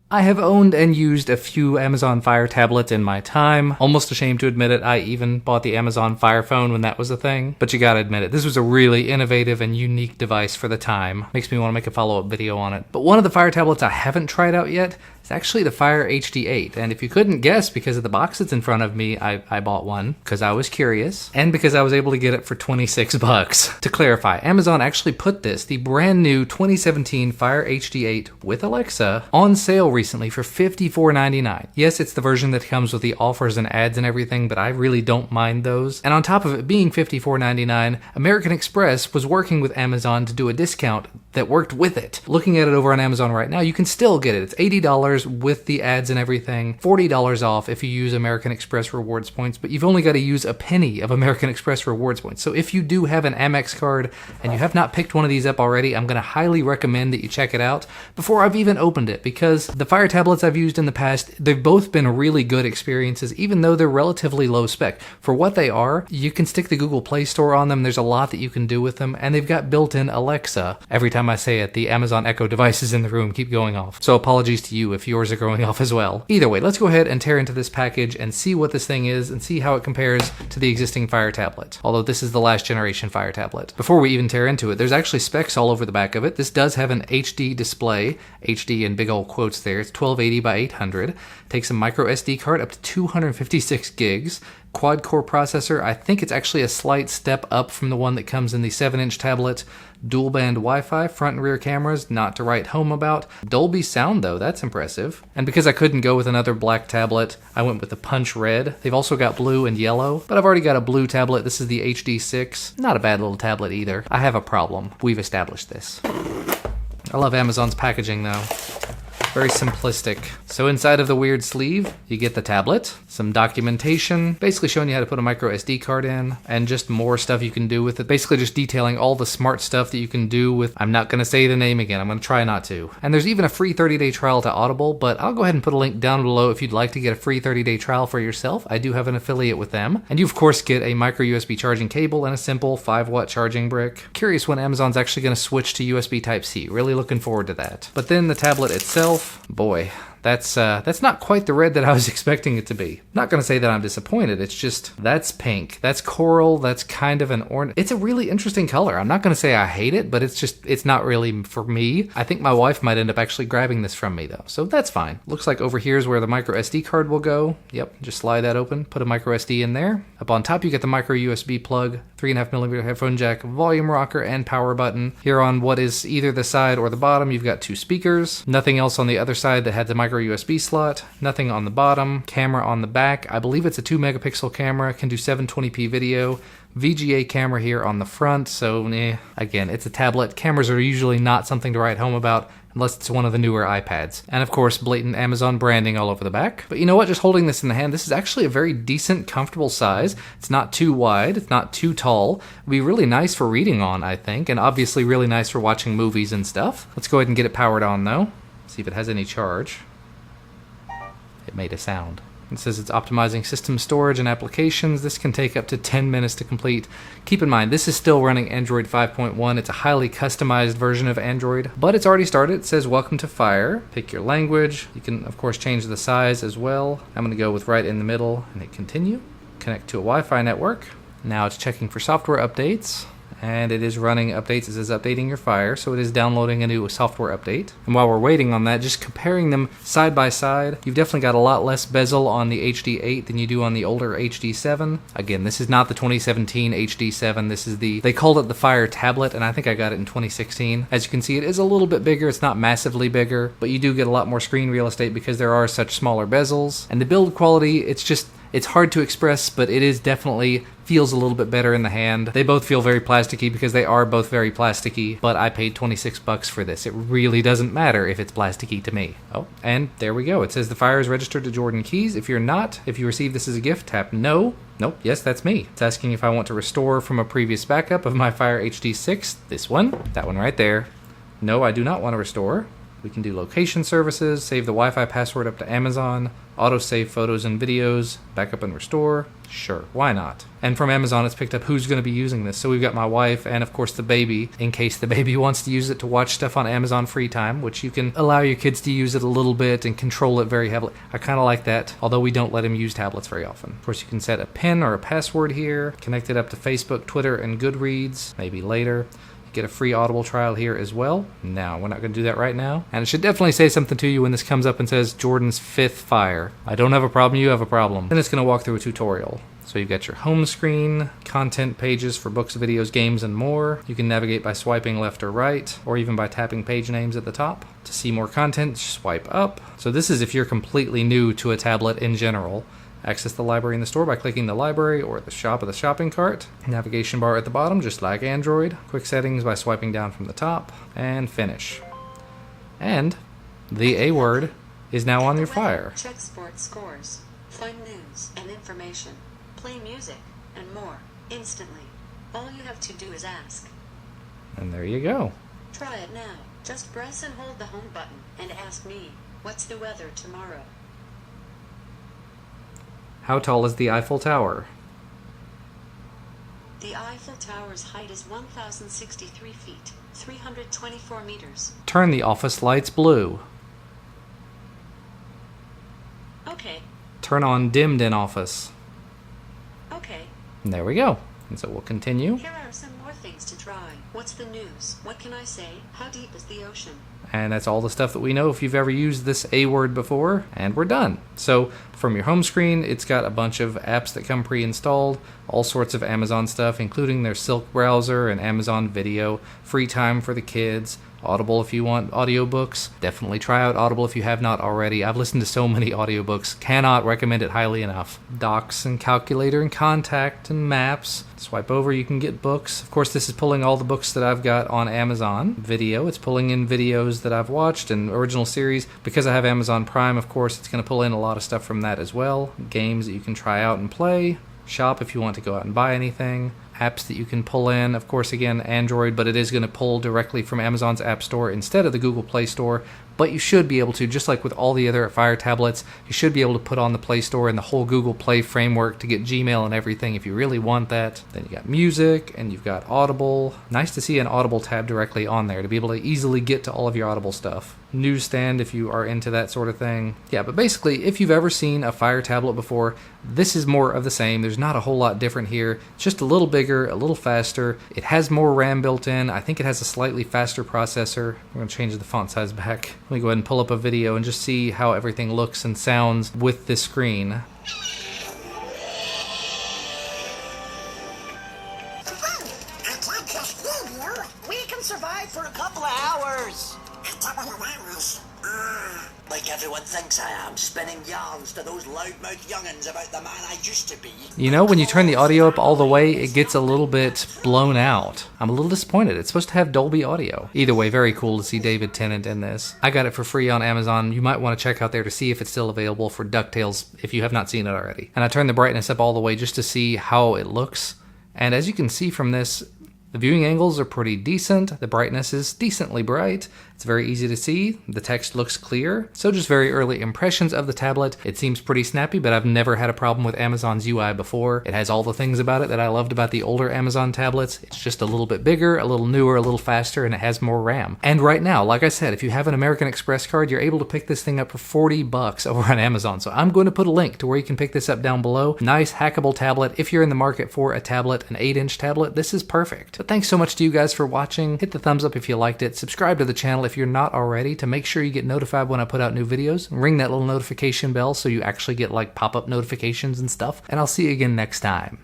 I have owned and used a few Amazon Fire tablets in my time. Almost ashamed to admit it, I even bought the Amazon Fire phone when that was a thing. But you gotta admit it, this was a really innovative and unique device for the time. Makes me want to make a follow-up video on it. But one of the Fire tablets I haven't tried out yet is actually the Fire HD8. And if you couldn't guess, because of the box that's in front of me, I bought one because I was curious and because I was able to get it for 26 bucks. To clarify, Amazon actually put this, the brand new 2017 Fire HD8 with Alexa, on sale recently for $54.99. Yes, it's the version that comes with the offers and ads and everything, but I really don't mind those. And on top of it being $54.99, American Express was working with Amazon to do a discount that worked with it. Looking at it over on Amazon right now, you can still get it. It's $80 with the ads and everything, $40 off if you use American Express rewards points, but you've only got to use a penny of American Express rewards points. So if you do have an Amex card and you have not picked one of these up already, I'm going to highly recommend that you check it out before I've even opened it, because the Fire tablets I've used in the past, they've both been really good experiences, even though they're relatively low spec. For what they are, you can stick the Google Play Store on them, there's a lot that you can do with them, and they've got built-in Alexa. Every time I say it, the Amazon Echo devices in the room keep going off. So apologies to you if yours are going off as well. Either way, let's go ahead and tear into this package and see what this thing is and see how it compares to the existing Fire tablet. Although this is the last generation Fire tablet. Before we even tear into it, there's actually specs all over the back of it. This does have an HD display, HD in big old quotes there. It's 1280 by 800. Takes a micro SD card up to 256 gigs. Quad-core processor. I think it's actually a slight step up from the one that comes in the 7-inch tablet. Dual-band Wi-Fi, front and rear cameras, not to write home about. Dolby sound though, that's impressive. And because I couldn't go with another black tablet, I went with the Punch Red. They've also got blue and yellow, but I've already got a blue tablet. This is the HD6. Not a bad little tablet either. I have a problem. We've established this. I love Amazon's packaging though. Very simplistic. So inside of the weird sleeve, you get the tablet, some documentation, basically showing you how to put a micro SD card in, and just more stuff you can do with it. Basically just detailing all the smart stuff that you can do with, I'm not going to say the name again, I'm going to try not to. And there's even a free 30-day trial to Audible, but I'll go ahead and put a link down below if you'd like to get a free 30-day trial for yourself. I do have an affiliate with them. And you of course get a micro USB charging cable and a simple 5-watt charging brick. Curious when Amazon's actually going to switch to USB Type-C. Really looking forward to that. But then the tablet itself, boy, that's not quite the red that I was expecting it to be. Not gonna say that I'm disappointed, it's just, that's pink, that's coral, that's kind of an orange. It's a really interesting color. I'm not gonna say I hate it, but it's not really for me. I think my wife might end up actually grabbing this from me though, so that's fine. Looks like over here is where the micro SD card will go. Yep, just slide that open, put a micro SD in there. Up on top you get the micro USB plug, 3.5mm headphone jack, volume rocker, and power button. Here on what is either the side or the bottom, you've got 2 speakers. Nothing else on the other side that had the micro USB slot. Nothing on the bottom. Camera on the back. I believe it's a 2 megapixel camera. Can do 720p video. VGA camera here on the front. So, again, it's a tablet. Cameras are usually not something to write home about unless it's one of the newer iPads. And of course, blatant Amazon branding all over the back. But you know what? Just holding this in the hand, this is actually a very decent, comfortable size. It's not too wide. It's not too tall. It'd be really nice for reading on, I think. And obviously really nice for watching movies and stuff. Let's go ahead and get it powered on, though. See if it has any charge. It made a sound. It says it's optimizing system storage and applications. This can take up to 10 minutes to complete. Keep in mind, this is still running Android 5.1. It's a highly customized version of Android, but it's already started. It says, welcome to Fire. Pick your language. You can, of course, change the size as well. I'm going to go with right in the middle and hit continue. Connect to a Wi-Fi network. Now it's checking for software updates. And it is running updates. It says updating your Fire, so it is downloading a new software update. And while we're waiting on that, just comparing them side by side, you've definitely got a lot less bezel on the HD8 than you do on the older HD7. Again, this is not the 2017 HD7. This is they called it the Fire tablet, and I think I got it in 2016. As you can see, it is a little bit bigger. It's not massively bigger, but you do get a lot more screen real estate because there are such smaller bezels. And the build quality, it's hard to express, but it is definitely feels a little bit better in the hand. They both feel very plasticky because they are both very plasticky, but I paid 26 bucks for this. It really doesn't matter if it's plasticky to me. Oh, and there we go. It says the Fire is registered to Jordan Keys. If you're not, if you receive this as a gift, tap no. Nope, yes, that's me. It's asking if I want to restore from a previous backup of my Fire HD6. This one, that one right there. No, I do not want to restore. We can do location services, save the Wi-Fi password up to Amazon, auto-save photos and videos, backup and restore. Sure, why not? And from Amazon, it's picked up who's going to be using this. So we've got my wife and, of course, the baby, in case the baby wants to use it to watch stuff on Amazon free time, which you can allow your kids to use it a little bit and control it very heavily. I kind of like that, although we don't let them use tablets very often. Of course, you can set a PIN or a password here, connect it up to Facebook, Twitter, and Goodreads, maybe later. Get a free Audible trial here as well. No, we're not going to do that right now. And it should definitely say something to you when this comes up and says Jordan's fifth fire. I don't have a problem, you have a problem. Then it's going to walk through a tutorial. So you've got your home screen, content pages for books, videos, games, and more. You can navigate by swiping left or right, or even by tapping page names at the top. To see more content, swipe up. So this is if you're completely new to a tablet in general. Access the library in the store by clicking the library or the shop of the shopping cart. Navigation bar at the bottom, just like Android. Quick settings by swiping down from the top. And finish. And the A word is now on your Fire. Check sports scores, find news and information, play music, and more, instantly. All you have to do is ask. And there you go. Try it now. Just press and hold the home button and ask me, what's the weather tomorrow? How tall is the Eiffel Tower? The Eiffel Tower's height is 1,063 feet, 324 meters. Turn the office lights blue. Okay. Turn on dimmed in office. Okay. And there we go. And so we'll continue. Here are some more things to try. What's the news? What can I say? How deep is the ocean? And that's all the stuff that we know if you've ever used this A word before, and we're done. So from your home screen, it's got a bunch of apps that come pre-installed, all sorts of Amazon stuff, including their Silk browser and Amazon Video, free time for the kids, Audible if you want audiobooks. Definitely try out Audible if you have not already. I've listened to so many audiobooks. Cannot recommend it highly enough. Docs and calculator and contact and maps. Swipe over, you can get books. Of course, this is pulling all the books that I've got on Amazon Video. It's pulling in videos that I've watched and original series. Because I have Amazon Prime, of course, it's going to pull in a lot of stuff from that as well. Games that you can try out and play. Shop if you want to go out and buy anything. Apps that you can pull in, of course, again, Android, but it is going to pull directly from Amazon's App Store instead of the Google Play Store. But you should be able to, just like with all the other Fire tablets, you should be able to put on the Play Store and the whole Google Play framework to get Gmail and everything if you really want that. Then you got music, and you've got Audible. Nice to see an Audible tab directly on there to be able to easily get to all of your Audible stuff. Newsstand if you are into that sort of thing. Yeah, but basically, if you've ever seen a Fire tablet before, this is more of the same. There's not a whole lot different here. It's just a little bigger, a little faster. It has more RAM built in. I think it has a slightly faster processor. We're going to change the font size back. Let me go ahead and pull up a video and just see how everything looks and sounds with this screen. It can't just be you. We can survive for a couple of hours. A couple of hours? Like everyone thinks I am, spinning yarns to those loudmouth young'uns about the man I used to be. You know, when you turn the audio up all the way, it gets a little bit blown out. I'm a little disappointed. It's supposed to have Dolby audio. Either way, very cool to see David Tennant in this. I got it for free on Amazon. You might want to check out there to see if it's still available for DuckTales if you have not seen it already. And I turned the brightness up all the way just to see how it looks. And as you can see from this, the viewing angles are pretty decent. The brightness is decently bright. It's very easy to see. The text looks clear. So just very early impressions of the tablet. It seems pretty snappy, but I've never had a problem with Amazon's UI before. It has all the things about it that I loved about the older Amazon tablets. It's just a little bit bigger, a little newer, a little faster, and it has more RAM. And right now, like I said, if you have an American Express card, you're able to pick this thing up for $40 over on Amazon. So I'm going to put a link to where you can pick this up down below. Nice hackable tablet. If you're in the market for a tablet, an 8-inch tablet, this is perfect. But thanks so much to you guys for watching. Hit the thumbs up if you liked it. Subscribe to the channel if you're not already to make sure you get notified when I put out new videos. Ring that little notification bell so you actually get like pop-up notifications and stuff. And I'll see you again next time.